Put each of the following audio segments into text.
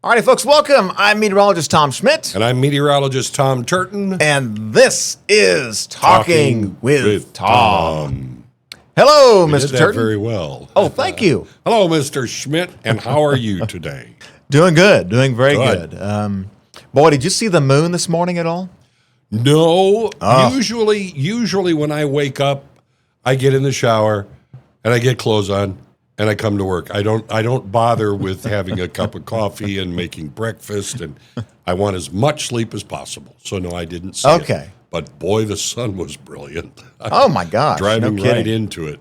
All righty, folks, welcome. I'm meteorologist Tom Schmidt. And I'm meteorologist Tom Turton. And this is Talking with Tom. Hello, We Mr. did that Turton. very well. Oh, thank you. Hello, Mr. Schmidt, and how are you today? Doing good. Doing very Good. good. Boy, did you see the moon this morning at all? No, usually when I wake up, I get in the shower and I get clothes on and I come to work. I don't bother with having a cup of coffee and making breakfast, and I want as much sleep as possible. So no, I didn't see it. Okay. But boy, the sun was brilliant. Oh, my gosh. Driving no kidding. right into it.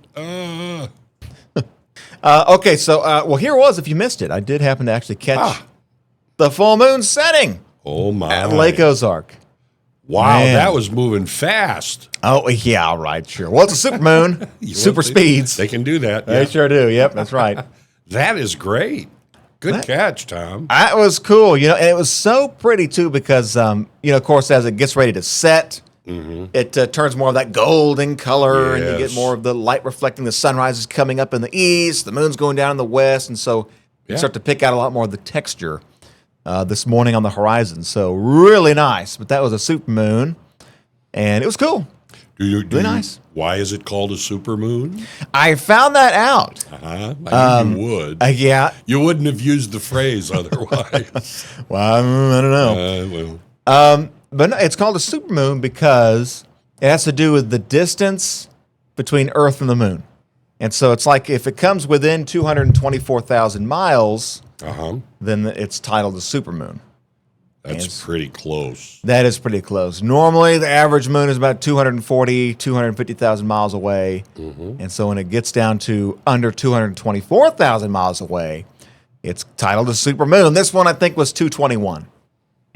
Okay, so, well, here it was if you missed it. I did happen to actually catch the full moon setting Oh my. at Lake Ozark. Wow, Man. that was moving fast. Oh, yeah, right, sure. Well, it's a super moon, super speeds. They can do that. They Yeah. sure do. Yep, that's right. That is great. Good catch, Tom. That was cool, and it was so pretty too because, of course, as it gets ready to set, it turns more of that golden color, and you get Yes. more of the light reflecting. The sunrise is coming up in the east, the moon's going down in the west, and so you start to pick out a lot more of the texture this morning on the horizon. So really nice, but that was a super moon, and it was cool. Really nice. Why is it called a supermoon? I found that out. I knew you would. Yeah. You wouldn't have used the phrase otherwise. Well, I don't know. But no, it's called a supermoon because it has to do with the distance between Earth and the moon. And so it's like if it comes within 224,000 miles, then it's titled a supermoon. That's pretty close. That is pretty close. Normally, the average moon is about 250,000 miles away. And so when it gets down to under 224,000 miles away, it's titled a supermoon. This one, I think, was 221.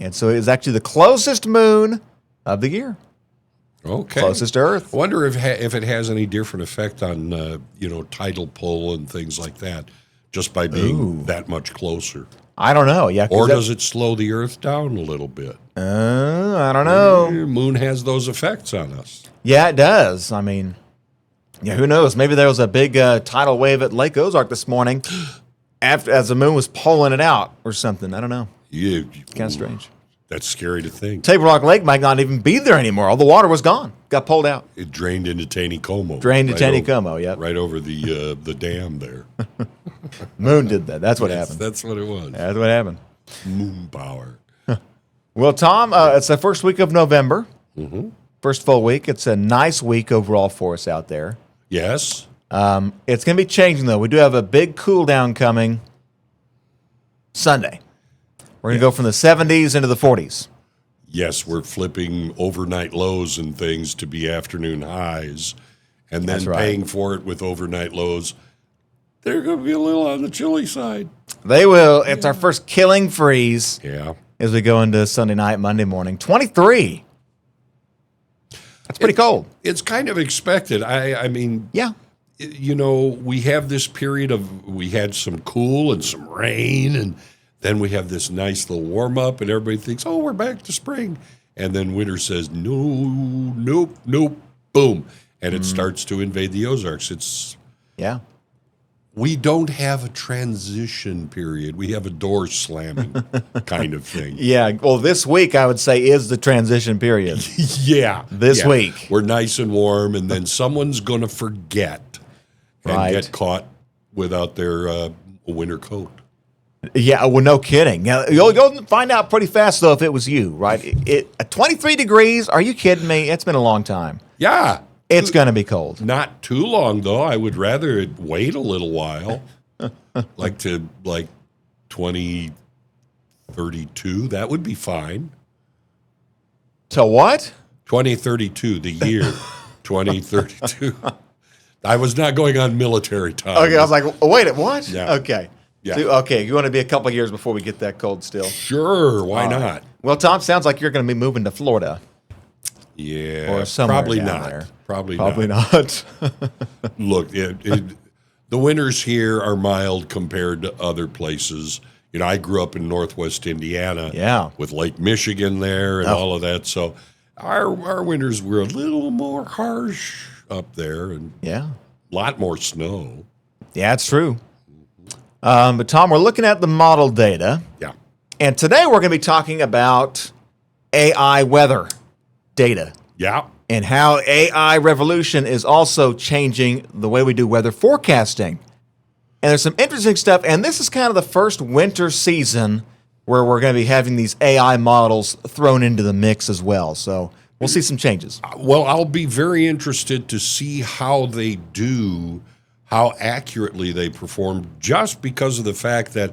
And so it is actually the closest moon of the year. Okay. Closest to Earth. I wonder if it has any different effect on, tidal pull and things like that, just by being that much closer. I don't know. Yeah. Or does it slow the Earth down a little bit? I don't know. The moon has those effects on us. Yeah, it does. I mean, who knows? Maybe there was a big tidal wave at Lake Ozark this morning as the moon was pulling it out or something. I don't know. Kind of strange. That's scary to think. Table Rock Lake might not even be there anymore. All the water was gone. Got pulled out. It drained into Taneycomo. Yep. Right over the dam there. Moon did that. That's what happened. That's what it was. That's what happened. Moon power. Well, Tom, it's the first week of November. First full week. It's a nice week overall for us out there. Yes. It's going to be changing, though. We do have a big cool down coming Sunday. We're going to go from the 70s into the 40s. Yes, we're flipping overnight lows and things to be afternoon highs, and then paying for it with overnight lows. They're going to be a little on the chilly side. They will. It's our first killing freeze. Yeah. As we go into Sunday night, Monday morning. 23. That's pretty cold. It's kind of expected. I mean, yeah. We have this period we had some cool and some rain, and then we have this nice little warm up, and everybody thinks, oh, we're back to spring. And then winter says, no, nope, boom. And it starts to invade the Ozarks. We don't have a transition period. We have a door slamming kind of thing. Yeah. Well, this week, I would say, is the transition period. This week. We're nice and warm, and then someone's going to forget and get caught without their winter coat. Yeah, well, no kidding. Now, you'll find out pretty fast, though, if it was you, right? 23 degrees, are you kidding me? It's been a long time. Yeah. It's going to be cold. Not too long, though. I would rather it wait a little while, like 2032. That would be fine. To what? 2032, the year 2032. I was not going on military time. Okay, I was like, wait, what? Yeah. Okay. Yeah. So, okay, you want to be a couple of years before we get that cold still? Sure, why not? Well, Tom, sounds like you're going to be moving to Florida. Yeah, Or somewhere probably down not. there. Probably not. Look, the winters here are mild compared to other places. I grew up in Northwest Indiana, with Lake Michigan there and all of that. So our winters were a little more harsh up there, and a lot more snow. Yeah, it's true. But Tom, we're looking at the model data. Yeah. And today we're going to be talking about AI weather data Yeah. and how AI revolution is also changing the way we do weather forecasting. And there's some interesting stuff. And this is kind of the first winter season where we're going to be having these AI models thrown into the mix as well. So we'll see some changes. Well, I'll be very interested to see how they do, how accurately they perform, just because of the fact that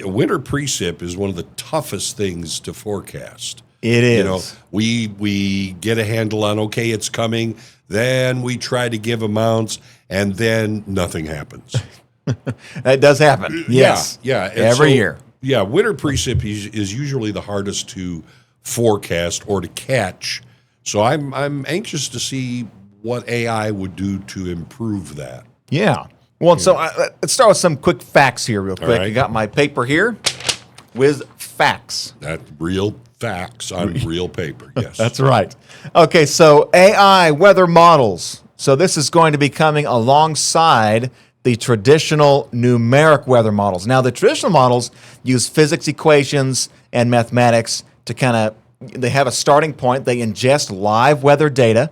winter precip is one of the toughest things to forecast. It is. You know, we get a handle on, okay, it's coming, then we try to give amounts, and then nothing happens. That does happen. Yes. Yeah. And Every year. Yeah, winter precip is usually the hardest to forecast or to catch. So I'm anxious to see what AI would do to improve that. Yeah. Well, so let's start with some quick facts here real quick. right. I got my paper here with facts. That's real facts on real paper. Yes. That's right. Okay, so AI weather models. So this is going to be coming alongside the traditional numeric weather models. Now, the traditional models use physics equations and mathematics to kind of, they have a starting point. They ingest live weather data,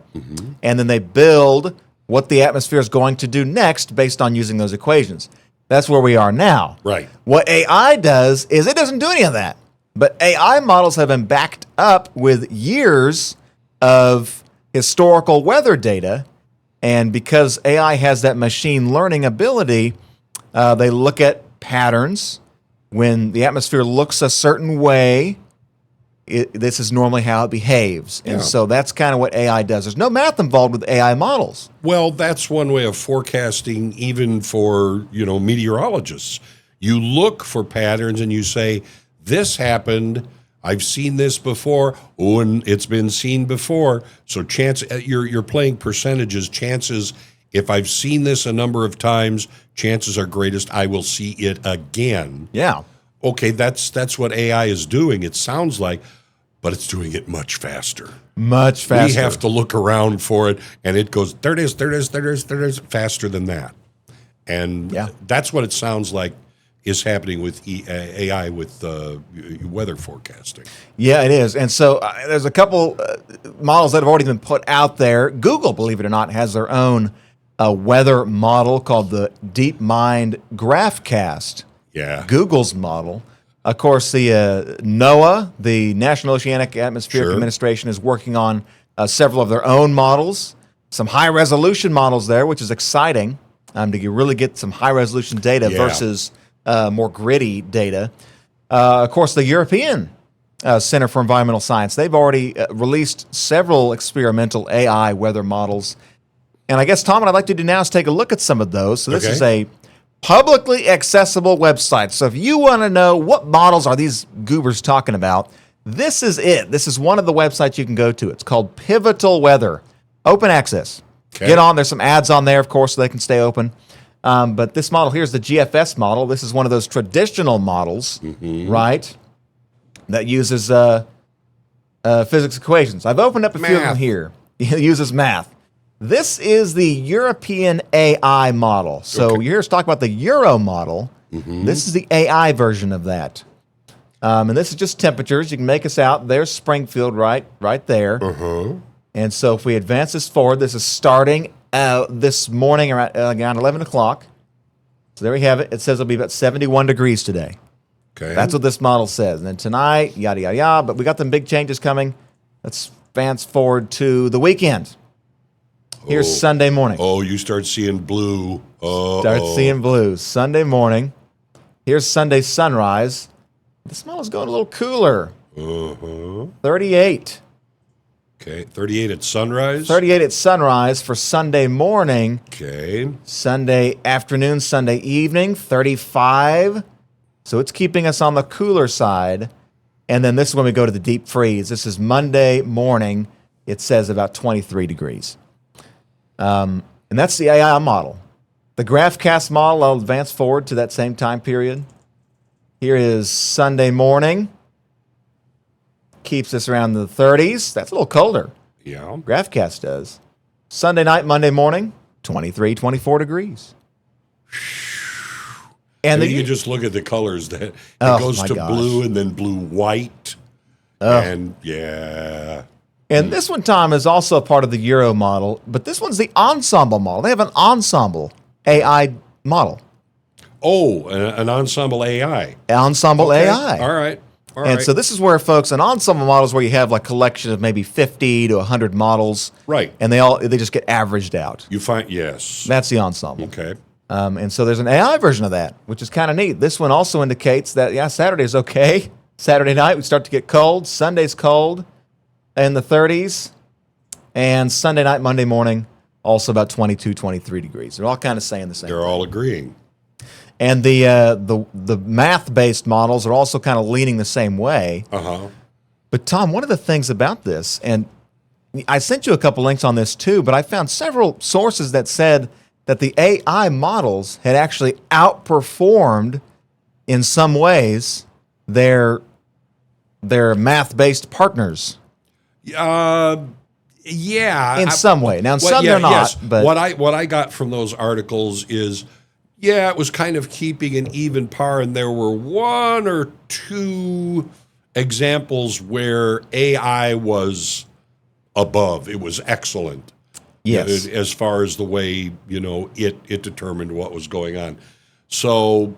and then they build what the atmosphere is going to do next based on using those equations. That's where we are now. Right. What AI does is it doesn't do any of that. But AI models have been backed up with years of historical weather data. And because AI has that machine learning ability, they look at patterns. When the atmosphere looks a certain way, this is normally how it behaves. And so that's kind of what AI does. There's no math involved with AI models. Well, that's one way of forecasting, even for, meteorologists. You look for patterns and you say, this happened, I've seen this before, and it's been seen before. So you're playing percentages. Chances, if I've seen this a number of times, chances are greatest I will see it again. Yeah. Okay, that's what AI is doing, it sounds like, but it's doing it much faster. Much faster. We have to look around for it, and it goes, there it is, faster than that. And that's what it sounds like is happening with AI with weather forecasting. Yeah, it is. And so there's a couple models that have already been put out there. Google, believe it or not, has their own weather model called the DeepMind GraphCast. Yeah. Google's model. Of course, the NOAA, the National Oceanic Atmospheric Administration, is working on several of their own models, some high-resolution models there, which is exciting to really get some high-resolution data versus more gritty data. Of course, the European Center for Environmental Science, they've already released several experimental AI weather models. And I guess, Tom, what I'd like to do now is take a look at some of those. So this is a publicly accessible website. So if you want to know what models are these goobers talking about, this is it. This is one of the websites you can go to. It's called Pivotal Weather. Open access. Get on. There's some ads on there, of course, so they can stay open. But this model here is the GFS model. This is one of those traditional models, right, that uses physics equations. I've opened up a few of them here. It uses math. This is the European AI model. So you hear us talk about the Euro model. This is the AI version of that. And this is just temperatures. You can make us out. There's Springfield right there. And so if we advance this forward, this is starting this morning around 11 o'clock. So there we have it. It says it'll be about 71 degrees today. Okay. That's what this model says. And then tonight, yada, yada, yada. But we got some big changes coming. Let's advance forward to the weekend. Here's Sunday morning. Oh, you start seeing blue. Start seeing blue. Sunday morning. Here's Sunday sunrise. This model's going a little cooler. 38. Okay, 38 at sunrise. 38 at sunrise for Sunday morning. Okay. Sunday afternoon, Sunday evening, 35. So it's keeping us on the cooler side. And then this is when we go to the deep freeze. This is Monday morning. It says about 23 degrees. And that's the AI model. The GraphCast model, I'll advance forward to that same time period. Here is Sunday morning. Keeps us around the 30s. That's a little colder. Yeah. GraphCast does. Sunday night, Monday morning, 23, 24 degrees. And you can just look at the colors that it Oh, goes my to gosh. blue and then blue white. And yeah. And this one, Tom, is also part of the Euro model, but this one's the ensemble model. They have an ensemble AI model. Oh, an ensemble AI. Ensemble Okay. AI. All right. All And right. so this is where, folks, an ensemble model is where you have like a collection of maybe 50 to 100 models. Right. And they just get averaged out. You find, yes. That's the ensemble. Okay. And so there's an AI version of that, which is kind of neat. This one also indicates that, yeah, Saturday is okay. Saturday night, we start to get cold. Sunday's cold in the 30s. And Sunday night, Monday morning, also about 22, 23 degrees. They're all kind of saying the same They're thing. all agreeing. And the math-based models are also kind of leaning the same way. Uh-huh. But Tom, one of the things about this, and I sent you a couple links on this too, but I found several sources that said that the AI models had actually outperformed in some ways their math-based partners Yeah. in some way. Now, in some they're not. Yes. But What I got from those articles is, yeah, it was kind of keeping an even par, and there were one or two examples where AI was above. It was excellent. yes, As far as the way, it determined what was going on. So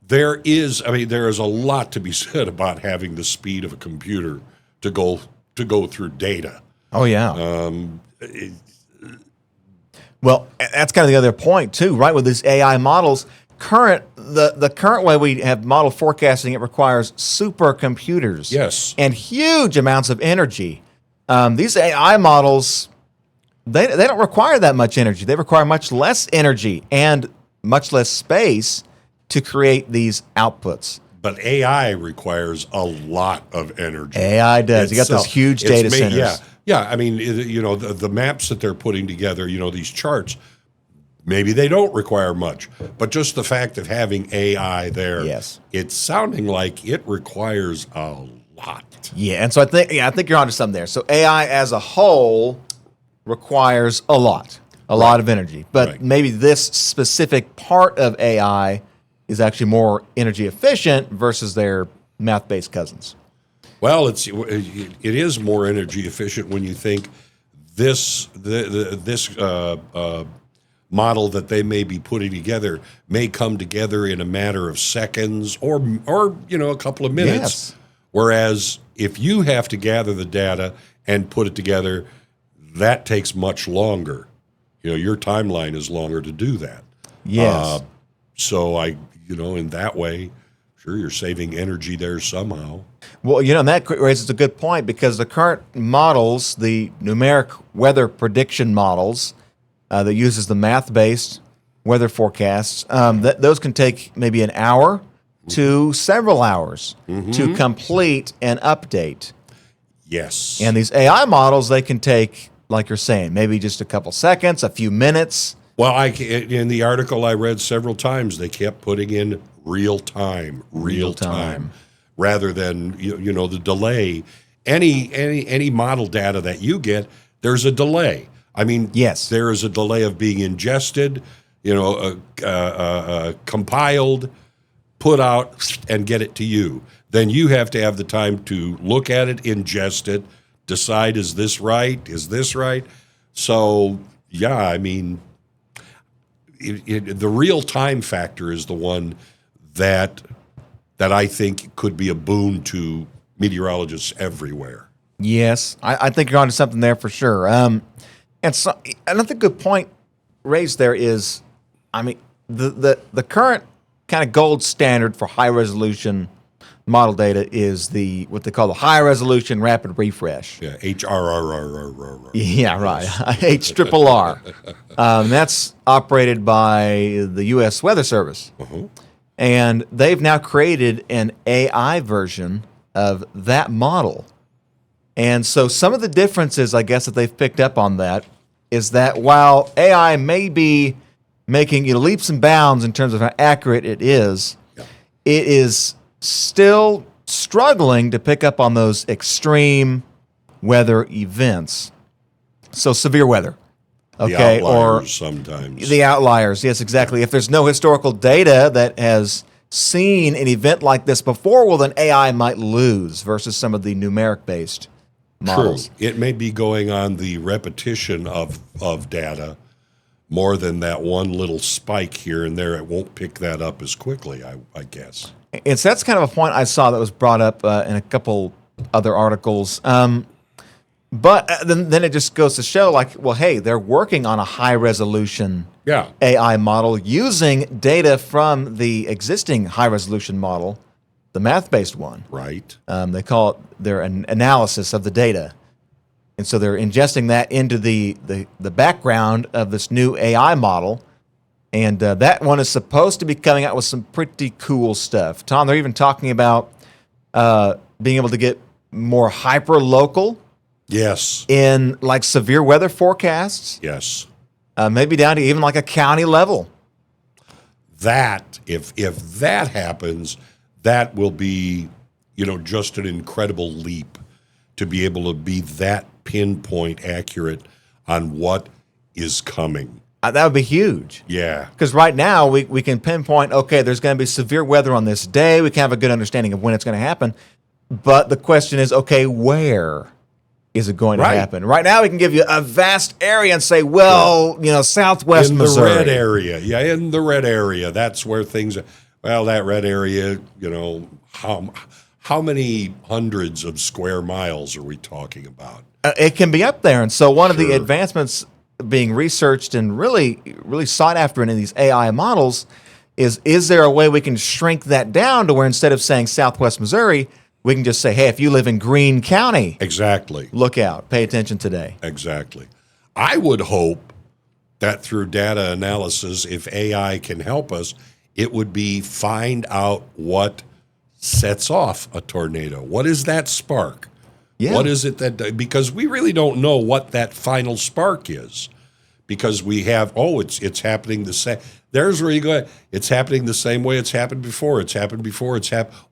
there is a lot to be said about having the speed of a computer to go through data. oh yeah. Well, that's kind of the other point too, right? With these AI models, the current way we have model forecasting, it requires supercomputers. Yes. And huge amounts of energy. These AI models, they don't require that much energy. They require much less energy and much less space to create these outputs. But AI requires a lot of energy. AI does. You got those huge data centers. Yeah, yeah. I mean, the maps that they're putting together, these charts, maybe they don't require much, but just the fact of having AI there, Yes. it's sounding like it requires a lot. Yeah, and so I think you're onto something there. So AI as a whole requires a lot of energy, but Right. maybe this specific part of AI is actually more energy efficient versus their math-based cousins. Well, it is more energy efficient when you think this model that they may be putting together may come together in a matter of seconds or a couple of minutes. Yes. Whereas if you have to gather the data and put it together, that takes much longer. Your timeline is longer to do that. Yes. So in that way, sure, you're saving energy there somehow. Well, and that raises a good point because the current models, the numeric weather prediction models that uses the math-based weather forecasts, those can take maybe an hour to several hours to complete and update. Yes. And these AI models, they can take, like you're saying, maybe just a couple seconds, a few minutes. Well, in the article I read several times, they kept putting in real time, rather than the delay. Any model data that you get, there's a delay. I mean, Yes. there is a delay of being ingested, compiled, put out, and get it to you. Then you have to have the time to look at it, ingest it, decide, is this right? Is this right? So, yeah, I mean, the real time factor is the one that I think could be a boon to meteorologists everywhere. Yes, I think you're onto something there for sure. And so another good point raised there is, I mean, the current kind of gold standard for high resolution model data is what they call the high resolution rapid refresh. Yeah, HRRR. Yeah, right. HRRR. That's operated by the U.S. Weather Service. And they've now created an AI version of that model. And so some of the differences, I guess, that they've picked up on that is that while AI may be making leaps and bounds in terms of how accurate it is still struggling to pick up on those extreme weather events. So severe weather, Okay, or outliers sometimes. the outliers. Yes, exactly. If there's no historical data that has seen an event like this before, well, then AI might lose versus some of the numeric-based models. True. It may be going on the repetition of data more than that one little spike here and there. It won't pick that up as quickly, I guess. And so that's kind of a point I saw that was brought up in a couple other articles. But then it just goes to show, like, well, hey, they're working on a high-resolution Yeah. AI model using data from the existing high-resolution model, the math-based one. Right. They call it their analysis of the data. And so they're ingesting that into the background of this new AI model. And that one is supposed to be coming out with some pretty cool stuff. Tom, they're even talking about being able to get more hyper-local Yes. in like severe weather forecasts, Yes. maybe down to even like a county level. That, if that happens, that will be, just an incredible leap to be able to be that pinpoint accurate on what is coming. That would be huge. Yeah. Because right now we can pinpoint, okay, there's going to be severe weather on this day. We can have a good understanding of when it's going to happen. But the question is, okay, where is it going to Right. happen? Right now we can give you a vast area and say, well, southwest In the Missouri. red area. Yeah, in the red area. That's where things are. Well, that red area, how many hundreds of square miles are we talking about? It can be up there. And so one of the Sure. advancements being researched and really, really sought after in these AI models is there a way we can shrink that down to where instead of saying southwest Missouri, we can just say, hey, if you live in Greene County, Exactly. look out, pay attention today. Exactly. I would hope that through data analysis, if AI can help us, it would be find out what sets off a tornado. What is that spark? Yeah. What is it that, because we really don't know what that final spark is, because we have, it's happening the same. There's where you go, it's happening the same way it's happened before.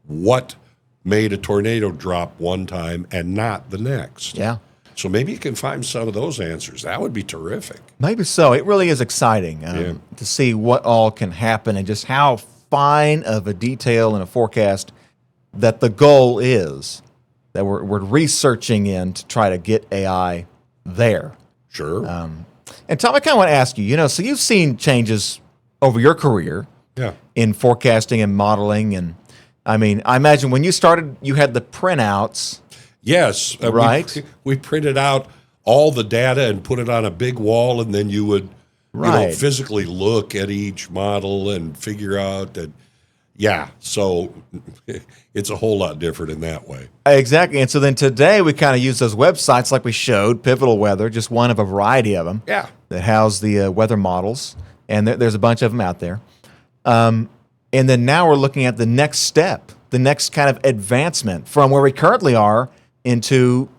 What made a tornado drop one time and not the next? Yeah. So maybe you can find some of those answers. That would be terrific. Maybe so. It really is exciting to see what all can happen and just how fine of a detail in a forecast that the goal is that we're researching in to try to get AI there. Sure. And Tom, I kind of want to ask you, so you've seen changes over your career Yeah. in forecasting and modeling. And I mean, I imagine when you started, you had the printouts. Yes. Right. We printed out all the data and put it on a big wall, and then you would Right. physically look at each model and figure out that, so it's a whole lot different in that way. Exactly. And so then today we kind of use those websites like we showed, Pivotal Weather, just one of a variety of them Yeah. that house the weather models. And there's a bunch of them out there. And then now we're looking at the next step, the next kind of advancement from where we currently are into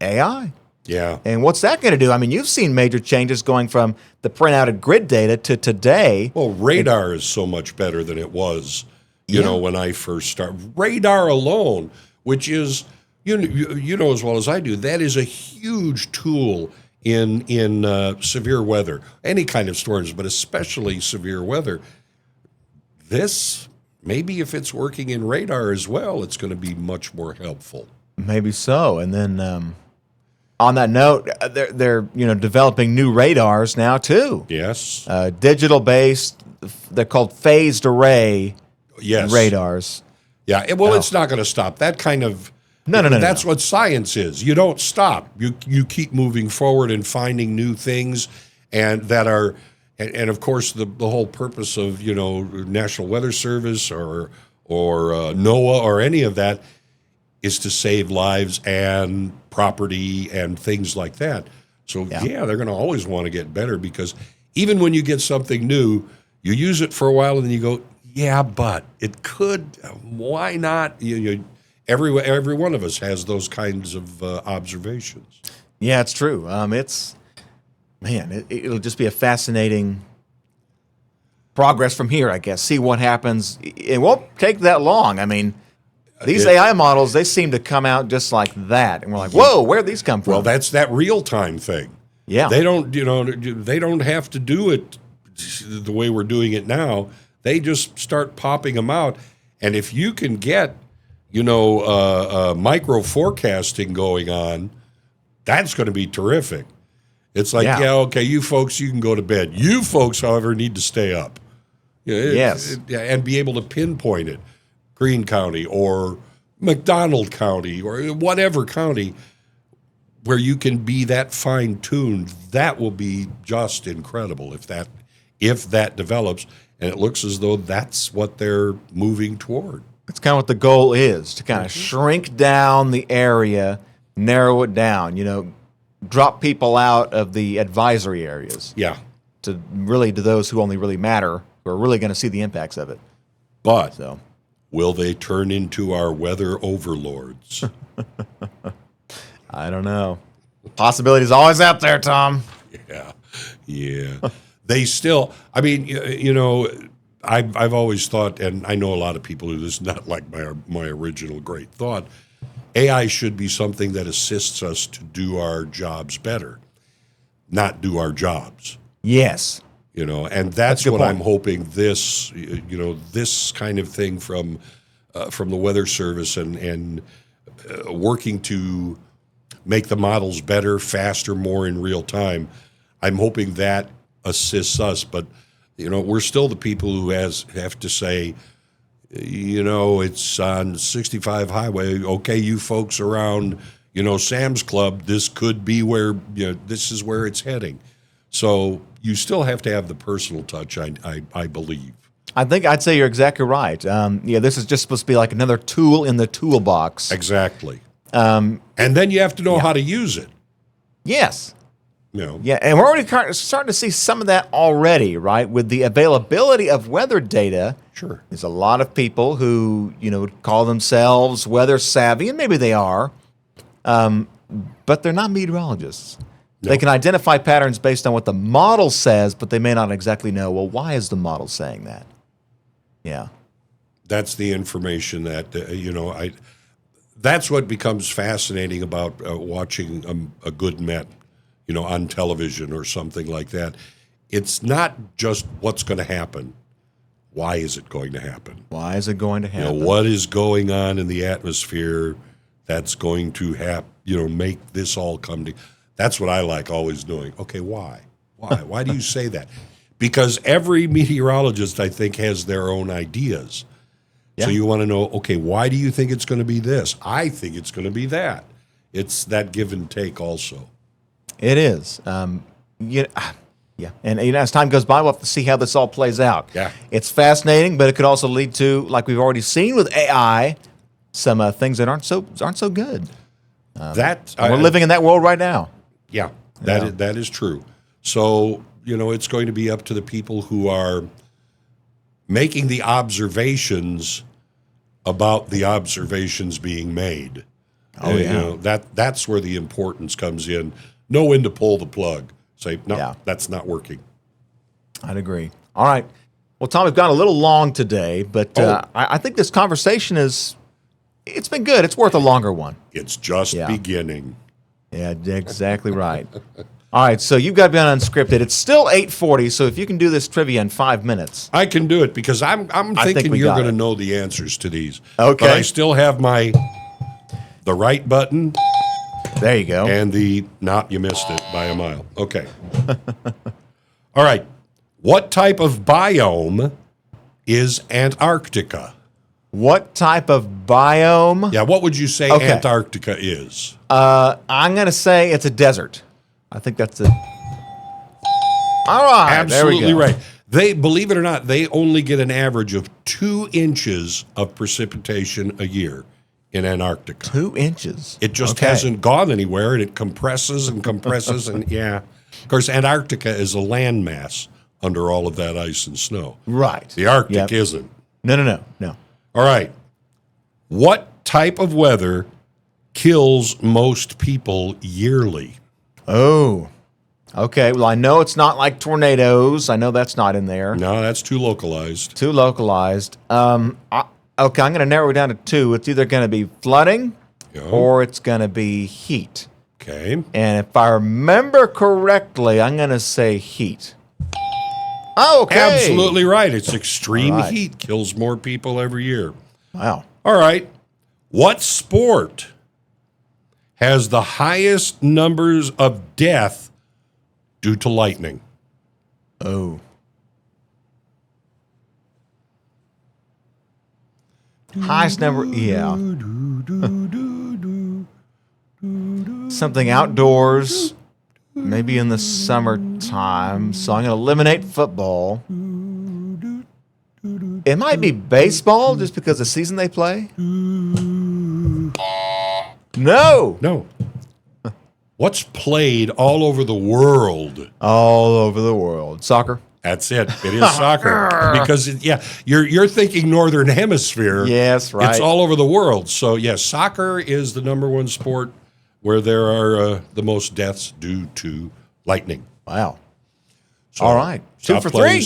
AI. Yeah. And what's that going to do? I mean, you've seen major changes going from the printout grid data to today. Well, radar is so much better than it was, Yeah. when I first started. Radar alone, which is, you know as well as I do, that is a huge tool in severe weather, any kind of storms, but especially severe weather. This, maybe if it's working in radar as well, it's going to be much more helpful. Maybe so. And then on that note, they're developing new radars now too. Yes. Digital based. They're called phased array Yes. radars. Yeah. It's not going to stop. That kind of No. That's what science is. You don't stop. You keep moving forward and finding new things, and that are, and of course the whole purpose of National Weather Service or NOAA or any of that is to save lives and property and things like that. So they're going to always want to get better, because even when you get something new, you use it for a while and then you go, yeah, but it could. Why not? Every one of us has those kinds of observations. Yeah, it's true. It'll just be a fascinating progress from here, I guess. See what happens. It won't take that long. I mean, these AI models, they seem to come out just like that. And we're like, whoa, where'd these come from? Well, that's that real time thing. Yeah. They don't, they don't have to do it the way we're doing it now. They just start popping them out. And if you can get, micro forecasting going on, that's going to be terrific. It's like, okay, you folks, you can go to bed. You folks, however, need to stay up. Yes. And be able to pinpoint it. Greene County or McDonald County or whatever county where you can be that fine-tuned. That will be just incredible if that develops. And it looks as though that's what they're moving toward. That's kind of what the goal is, to kind of shrink down the area, narrow it down, drop people out of the advisory areas. Yeah. To those who only really matter, who are really going to see the impacts of it. But will they turn into our weather overlords? I don't know. Possibility's always out there, Tom. Yeah. They still, I've always thought, and I know a lot of people who this is not like my original great thought, AI should be something that assists us to do our jobs better, not do our jobs. Yes. And that's what I'm hoping this kind of thing from the Weather Service and working to make the models better, faster, more in real time. I'm hoping that assists us, but we're still the people who have to say, it's on 65 highway. Okay, you folks around, Sam's Club, this could be where, this is where it's heading. So you still have to have the personal touch, I believe. I think I'd say you're exactly right. This is just supposed to be like another tool in the toolbox. Exactly. And then you have to know how to use it. Yes. Yeah, and we're already starting to see some of that already, right? With the availability of weather data. Sure. There's a lot of people who, call themselves weather savvy, and maybe they are, but they're not meteorologists. No. They can identify patterns based on what the model says, but they may not exactly know, well, why is the model saying that? Yeah. That's the information that, that's what becomes fascinating about watching a good Met, on television or something like that. It's not just what's going to happen. Why is it going to happen? Why is it going to happen? What is going on in the atmosphere that's going to make this all come to. That's what I like always doing. Okay, why? Why do you say that? Because every meteorologist, I think, has their own ideas. Yeah. So you want to know, okay, why do you think it's going to be this? I think it's going to be that. It's that give and take also. It is. Yeah. And as time goes by, we'll have to see how this all plays out. Yeah. It's fascinating, but it could also lead to, like we've already seen with AI, some things that aren't so good. We're living in that world right now. Yeah, that is true. So, it's going to be up to the people who are making the observations about the observations being made. Oh, yeah. That's where the importance comes in. Know when to pull the plug. Say, no, that's not working. I'd agree. All right. Well, Tom, we've gone a little long today, but I think this conversation it's been good. It's worth a longer one. It's just beginning. Yeah, exactly right. All right, so you've got to be on Unscripted. It's still 8:40, so if you can do this trivia in 5 minutes. I can do it because I'm thinking you're going to know the answers to these. Okay. But I still have the right button. There you go. And you missed it by a mile. Okay. All right. What type of biome is Antarctica? What type of biome? Yeah, what would you say Antarctica is? I'm going to say it's a desert. I think that's it. All right. Absolutely right. They, believe it or not, they only get an average of 2 inches of precipitation a year in Antarctica. 2 inches? It just hasn't gone anywhere, and it compresses and compresses, and Of course, Antarctica is a landmass under all of that ice and snow. Right. The Arctic isn't. No. All right. What type of weather kills most people yearly? Oh, okay. Well, I know it's not like tornadoes. I know that's not in there. No, that's too localized. Okay, I'm going to narrow it down to 2. It's either going to be flooding or it's going to be heat. Okay. And if I remember correctly, I'm going to say heat. Oh, okay. Absolutely right. It's extreme All right. heat kills more people every year. Wow. All right. What sport has the highest numbers of death due to lightning? Oh. Highest number, yeah. Something outdoors, maybe in the summertime. So I'm going to eliminate football. It might be baseball just because the season they play. No. No. What's played all over the world? All over the world. Soccer. That's it. It is soccer. Because, you're thinking Northern Hemisphere. Yes, right. It's all over the world. So, yes, soccer is the number one sport where there are the most deaths due to lightning. Wow. So All right. 2 for 3.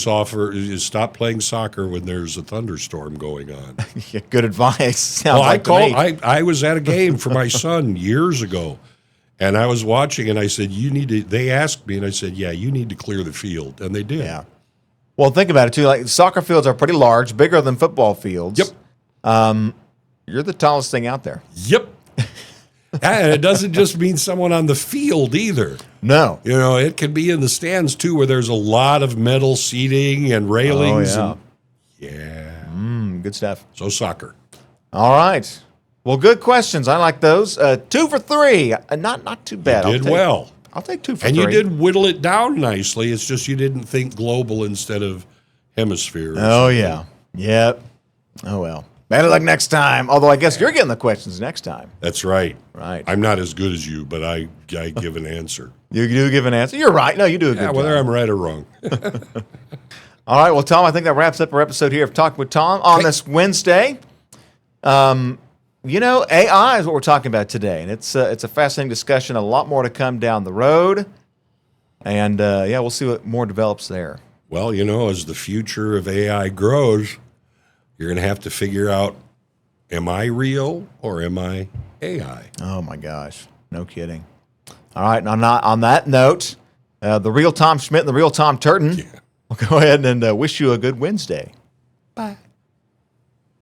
Stop playing soccer when there's a thunderstorm going on. Yeah, good advice. Sounds Well, like to me. I was at a game for my son years ago, and I was watching, and I said, they asked me, and I said, yeah, you need to clear the field. And they did. Yeah. Well, think about it, too. Like, soccer fields are pretty large, bigger than football fields. Yep. You're the tallest thing out there. Yep. And it doesn't just mean someone on the field either. No. It can be in the stands, too, where there's a lot of metal seating and railings. Oh, yeah. Good stuff. So soccer. All right. Well, good questions. I like those. 2 for 3. Not too bad. You did well. I'll take 2 for And 3. you did whittle it down nicely. It's just you didn't think global instead of hemisphere. Oh, yeah. Yep. Oh, well. Better luck next time. Although I guess you're getting the questions next time. That's right. Right. I'm not as good as you, but I give an answer. You do give an answer. You're right. No, you do a good job. Whether I'm right or wrong. All right. Well, Tom, I think that wraps up our episode here of Talking with Tom on this Wednesday. AI is what we're talking about today, and it's a fascinating discussion. A lot more to come down the road, and we'll see what more develops there. Well, as the future of AI grows, you're going to have to figure out, am I real or am I AI? Oh my gosh, no kidding. All right, and on that note, the real Tom Schmidt and the real Tom Turton, we'll go ahead and wish you a good Wednesday. Bye.